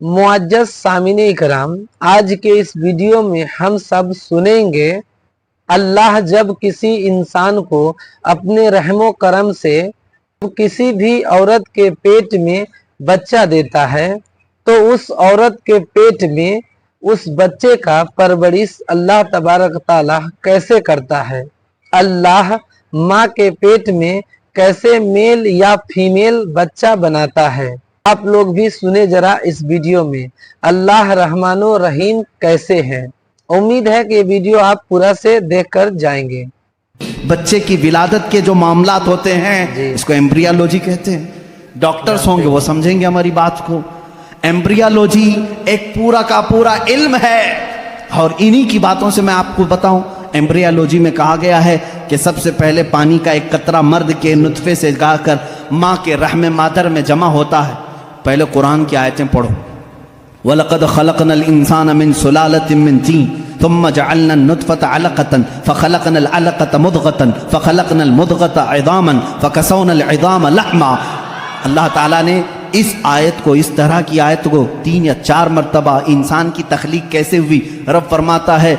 मुअज्जज़ सामिने इकराम, आज के इस वीडियो में हम सब सुनेंगे अल्लाह जब किसी इंसान को अपने रहमो करम से किसी भी औरत के पेट में बच्चा देता है तो उस औरत के पेट में उस बच्चे का परवरिश अल्लाह तबारक ताला कैसे करता है। अल्लाह माँ के पेट में कैसे मेल या फीमेल बच्चा बनाता है। आप लोग भी सुने जरा इस वीडियो में अल्लाह रहमानो रहीम कैसे हैं। उम्मीद है कि ये वीडियो आप पूरा से देखकर जाएंगे। बच्चे की विलादत के जो मामलात होते हैं इसको एम्ब्रियोलॉजी कहते हैं। डॉक्टर्स होंगे वो समझेंगे हमारी बात को। एम्ब्रियोलॉजी एक पूरा का पूरा इल्म है और इन्हीं की बातों से मैं आपको बताऊं। एम्ब्रियोलॉजी में कहा गया है कि सबसे पहले पानी का एक कतरा मर्द के नुतफे से गाकर माँ के रहम मादर में जमा होता है। पहले कुरान की आयतें पढ़ो। वलक़द ख़लक़नल इंसान मिन सुलालतिन मिन तीन थुम्मा जअलनन नुतफ़ता अलक़तन फ़ख़लक़नल अलक़त मुदग़तन फ़ख़लक़नल मुदग़त इज़ामन फ़कसौनल इज़ाम लहमा। अल्लाह ताला ने इस आयत को, इस तरह की आयत को 3 या 4 मरतबा इंसान की तख्लीक कैसे हुई। रब फरमाता है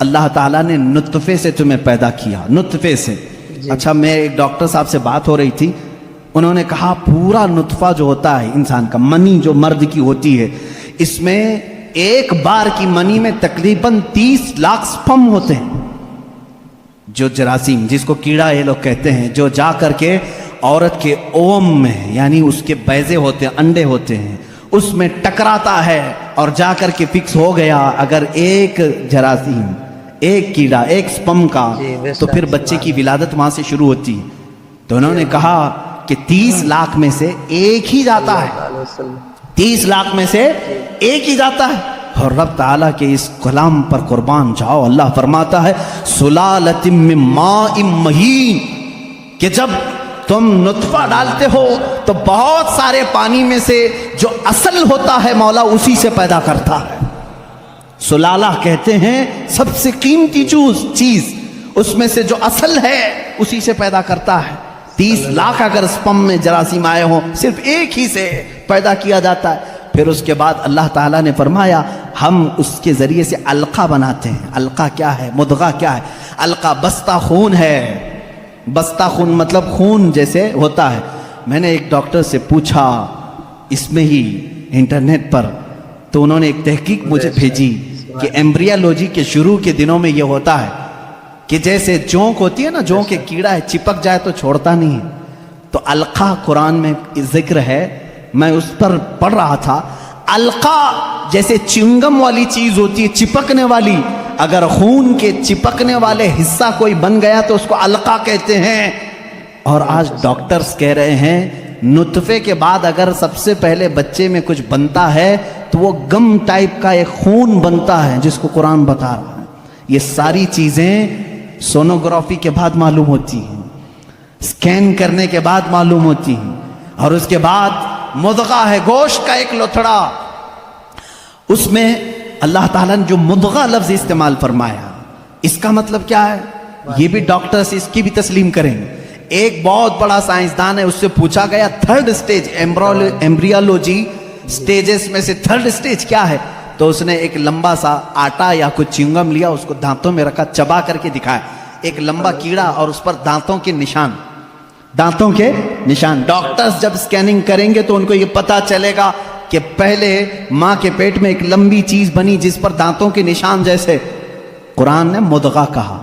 अल्लाह ताला ने नुतफ़े से तुम्हें पैदा किया, नुतफ़े से। अच्छा, मैं एक डॉक्टर साहब से बात हो रही थी, उन्होंने कहा पूरा नुतफ़ा जो होता है इंसान का, मनी जो मर्द की होती है, इसमें एक बार की मनी में तकरीबन 30 लाख स्पर्म होते हैं। जो जरासीम, जिसको कीड़ा ये लोग कहते हैं, जो जा करके औरत के ओम में, यानी उसके बैजे होते हैं, अंडे होते हैं, उसमें टकराता है और जा करके फिक्स हो गया। अगर एक जरासीम, एक कीड़ा, एक स्पर्म का, तो फिर बच्चे की विलादत वहां से शुरू होती है। तो उन्होंने कहा कि 30 लाख में से एक ही जाता है, 30 लाख में से एक ही जाता है। और रब ताला के इस कलाम पर कुर्बान जाओ, अल्लाह फरमाता है सुलालतिम मिन माइन महीन, कि जब तुम नुतफा डालते हो तो बहुत सारे पानी में से जो असल होता है मौला उसी से पैदा करता है। सुलाला कहते हैं सबसे कीमती चीज, उसमें से जो असल है उसी से पैदा करता है। 30 लाख अगर स्पर्म में जरासीम आए हो, सिर्फ एक ही से पैदा किया जाता है। फिर उसके बाद अल्लाह ताला ने फरमाया हम उसके जरिए से अलका बनाते हैं। अलका क्या है, मुदगा क्या है? अलका बस्ता खून है। बस्ता खून मतलब खून जैसे होता है। मैंने एक डॉक्टर से पूछा इसमें ही इंटरनेट पर, तो उन्होंने एक तहकीक मुझे भेजी कि एम्ब्रियोलॉजी के शुरू के दिनों में यह होता है कि जैसे जोंक होती है ना, जोंक के कीड़ा है, चिपक जाए तो छोड़ता नहीं है। तो अलका कुरान में जिक्र है, मैं उस पर पढ़ रहा था। अलका जैसे च्युइंगम वाली चीज होती है, चिपकने वाली, अगर खून के चिपकने वाले हिस्सा कोई बन गया तो उसको अलका कहते हैं। और आज डॉक्टर्स कह रहे हैं नुतफे के बाद अगर सबसे पहले बच्चे में कुछ बनता है तो वो गम टाइप का एक खून बनता है, जिसको कुरान बता रहा है। ये सारी चीजें सोनोग्राफी के बाद मालूम होती हैं, स्कैन करने के बाद मालूम होती हैं। और उसके बाद मुदगा है, गोश्त का एक लोथड़ा, उसमें अल्लाह ताला ने जो मुदगा लफ्ज इस्तेमाल फरमाया, इसका मतलब क्या है ये भी डॉक्टर्स इसकी भी तस्लीम करेंगे। एक बहुत बड़ा साइंसदान है, उससे पूछा गया 3rd स्टेज एम्ब्रियोलॉजी स्टेजेस में से 3rd स्टेज क्या है, तो उसने एक लंबा सा आटा या कुछ च्युइंगम लिया, उसको दांतों में रखा, चबा करके दिखाया, एक लंबा कीड़ा और उस पर दांतों के निशान, दांतों के निशान। डॉक्टर्स जब स्कैनिंग करेंगे तो उनको ये पता चलेगा कि पहले माँ के पेट में एक लंबी चीज बनी जिस पर दांतों के निशान, जैसे कुरान ने मुदगा कहा।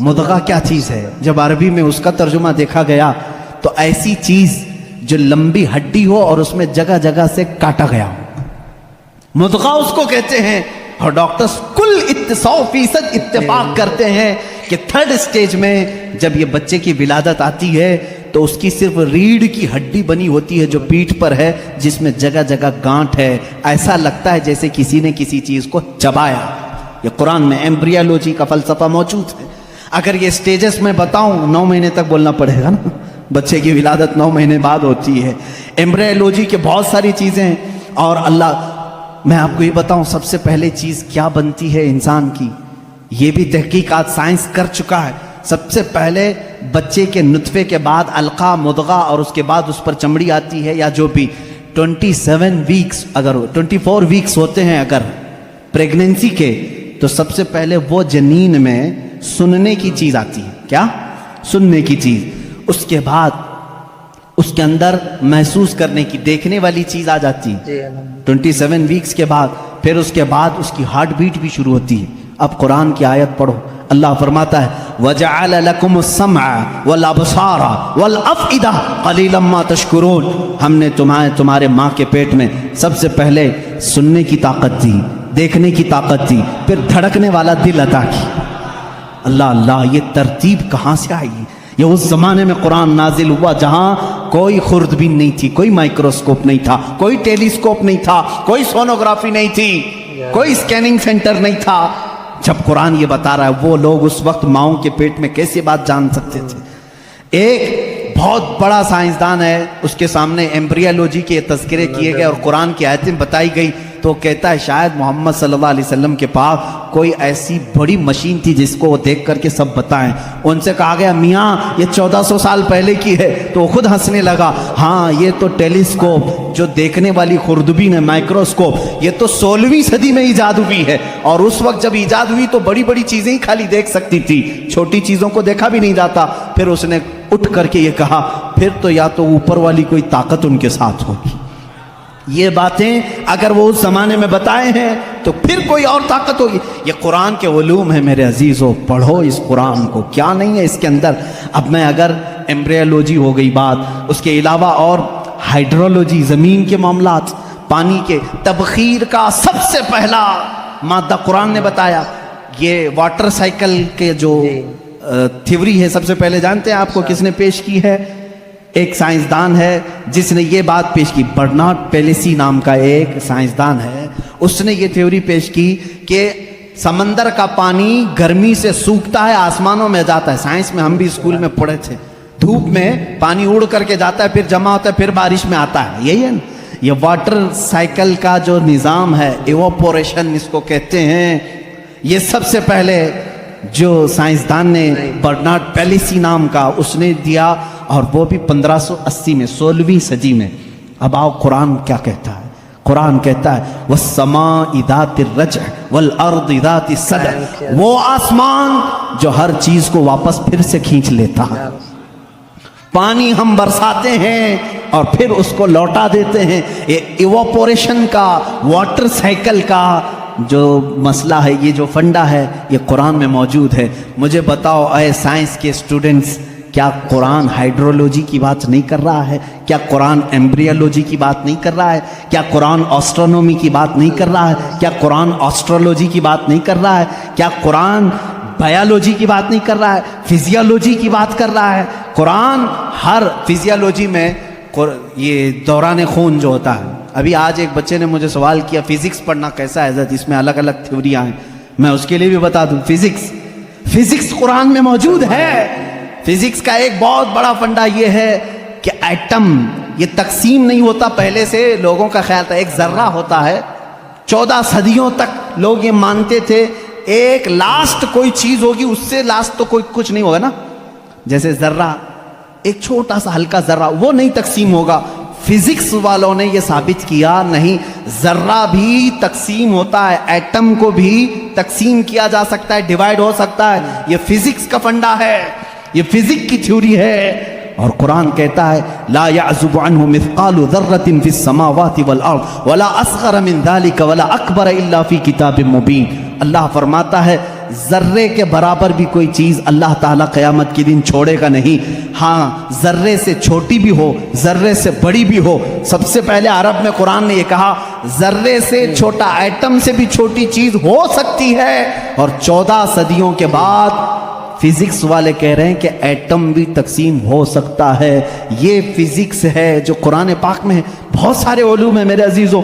मुदगा क्या चीज है? जब अरबी में उसका तर्जुमा देखा गया तो ऐसी चीज जो लंबी हड्डी हो और उसमें जगह जगह से काटा गया हो, मुदगा उसको कहते हैं। और डॉक्टर्स कुल 100% इत्तेफाक करते हैं कि 3rd स्टेज में जब ये बच्चे की विलादत आती है तो उसकी सिर्फ रीढ़ की हड्डी बनी होती है जो पीठ पर है, जिसमें जगह जगह गांठ है। ऐसा लगता है जैसे किसी ने किसी चीज को चबाया। ये कुरान में एम्ब्रियोलॉजी का फलसफा मौजूद है। अगर ये स्टेजेस में बताऊं 9 महीने तक बोलना पड़ेगा ना, बच्चे की विलादत 9 महीने बाद होती है। एम्ब्रियोलॉजी के बहुत सारी चीजें हैं। और अल्लाह, मैं आपको ये बताऊं सबसे पहले चीज क्या बनती है इंसान की, ये भी तहकीकात साइंस कर चुका है। सबसे पहले बच्चे के नुतफे के बाद अलका, मुदगा, और उसके बाद उस पर चमड़ी आती है या जो भी 27 वीक्स अगर 24 वीक्स होते हैं अगर प्रेगनेंसी के, तो सबसे पहले वो जनीन में सुनने की चीज आती है। क्या? सुनने की चीज। उसके बाद उसके अंदर महसूस करने की, देखने वाली चीज आ जाती है 27 वीक्स के बाद। फिर उसके बाद उसकी हार्ट बीट भी शुरू होती है। अब कुरान की आयत पढ़ो, अल्लाह फरमाता है वजअल लकुमुस-समअ वल अबसार वल अफइदा कलीलन मा तशकुरून। हमने तुम्हारे माँ के पेट में सबसे पहले सुनने की ताकत दी, देखने की ताकत दी, फिर धड़कने वाला दिल अता की। अल्लाह अल्लाह, ये तरतीब कहाँ से आई? ये उस जमाने में कुरान नाजिल हुआ जहां कोई खुर्दबीन नहीं थी, कोई माइक्रोस्कोप नहीं था, कोई टेलीस्कोप नहीं था, कोई सोनोग्राफी नहीं थी, कोई स्कैनिंग सेंटर नहीं था। जब कुरान ये बता रहा है, वो लोग उस वक्त माओं के पेट में कैसे बात जान सकते थे? एक बहुत बड़ा साइंसदान है, उसके सामने एम्ब्रियोलॉजी के तज़किरे किए गए और कुरान की आयतें बताई गई, तो कहता है शायद मोहम्मद सल्लल्लाहु अलैहि वसल्लम के पास कोई ऐसी बड़ी मशीन थी जिसको वो देख करके सब बताएं। उनसे कहा गया मियाँ ये 1400 साल पहले की है, तो वो खुद हंसने लगा। हाँ, ये तो टेलीस्कोप, जो देखने वाली खुर्दबीन है, माइक्रोस्कोप, ये तो 16वीं सदी में ईजाद हुई है। और उस वक्त जब ईजाद हुई तो बड़ी बड़ी चीजें ही खाली देख सकती थी, छोटी चीजों को देखा भी नहीं जाता। फिर उसने उठ करके ये कहा, फिर तो या तो ऊपर वाली कोई ताकत उनके साथ होगी। ये बातें अगर वो उस जमाने में बताए हैं तो फिर कोई और ताकत होगी। ये कुरान के उलूम है मेरे अजीजों, पढ़ो इस कुरान को, क्या नहीं है इसके अंदर। अब मैं अगर एम्ब्रियोलॉजी हो गई बात, उसके अलावा और हाइड्रोलॉजी, जमीन के मामलात, पानी के तबखीर का सबसे पहला मादा कुरान ने बताया। ये वाटर साइकिल के जो थ्योरी है, सबसे पहले जानते हैं आपको किसने पेश की है? एक साइंसदान है जिसने ये बात पेश की, बर्नार्ड पेलेसी नाम का एक साइंसदान है। उसने ये थ्योरी पेश की कि समंदर का पानी गर्मी से सूखता है, आसमानों में जाता है। साइंस में हम भी स्कूल में पढ़े थे, धूप में पानी उड़ करके जाता है, फिर जमा होता है, फिर बारिश में आता है। यही है ना ये वाटर साइकिल का जो निज़ाम है, इवोपोरेशन इसको कहते हैं। ये सबसे पहले जो साइंसदान ने बर्नार्ड पेलेसी नाम का, उसने दिया, और वो भी 1580 में, 16वीं सदी में। अब आओ कुरान क्या कहता है? कुरान कहता है वस्समाइ ज़ातिर रज्अ वल अर्दि ज़ातिस सदअ, वो आसमान जो हर चीज को वापस फिर से खींच लेता है। पानी हम बरसाते हैं और फिर उसको लौटा देते हैं। ये इवोपोरेशन का, वाटर साइकिल का जो मसला है, ये जो फंडा है, ये कुरान में मौजूद है। मुझे बताओ ऐ साइंस के स्टूडेंट्स, क्या कुरान हाइड्रोलॉजी की बात नहीं कर रहा है? क्या कुरान एम्ब्रियोलॉजी की बात नहीं कर रहा है? क्या कुरान एस्ट्रोनॉमी की बात नहीं कर रहा है? क्या कुरान एस्ट्रोलॉजी की बात नहीं कर रहा है? क्या कुरान बायोलॉजी की बात नहीं कर रहा है? फिजियोलॉजी की बात कर रहा है? कुरान हर फिजियोलॉजी में, ये दौरान खून जो होता है, अभी आज एक बच्चे ने मुझे सवाल किया फिजिक्स पढ़ना कैसा है, इसमें अलग अलग थ्योरियाँ हैं। मैं उसके लिए भी बता दूं, फिजिक्स कुरान में मौजूद है। फिजिक्स का एक बहुत बड़ा फंडा ये है कि एटम ये तकसीम नहीं होता। पहले से लोगों का ख्याल था एक जर्रा होता है। 14 सदियों तक लोग ये मानते थे एक लास्ट कोई चीज होगी, उससे लास्ट तो कोई कुछ नहीं होगा ना। जैसे जर्रा, एक छोटा सा हल्का जर्रा, वो नहीं तकसीम होगा। फिजिक्स वालों ने ये साबित किया नहीं, जर्रा भी तकसीम होता है, एटम को भी तकसीम किया जा सकता है, डिवाइड हो सकता है। ये फिजिक्स का फंडा है, ये फिजिक्स की थ्योरी है। और कुरान कहता है ला यअज़ुबु अन्हु मिस्क़ालु ज़र्रतिन फ़िस समावाति वल अर्ज़ वला असग़र मिन ज़ालिका वला अकबर इल्ला फ़ी किताबिन मुबीन। अल्लाह फरमाता है जर्रे के बराबर भी कोई चीज़ अल्लाह ताला क़यामत के दिन छोड़ेगा नहीं। हाँ, जर्रे से छोटी भी हो, जर्रे से बड़ी भी हो। सबसे पहले अरब में कुरान ने ये कहा जर्रे से छोटा, एटम से भी छोटी चीज़ हो सकती है। और 14 सदियों के बाद फिजिक्स वाले कह रहे हैं कि एटम भी तकसीम हो सकता है। ये फिजिक्स है जो कुरान पाक में है। बहुत सारे उलूम है मेरे अजीजों।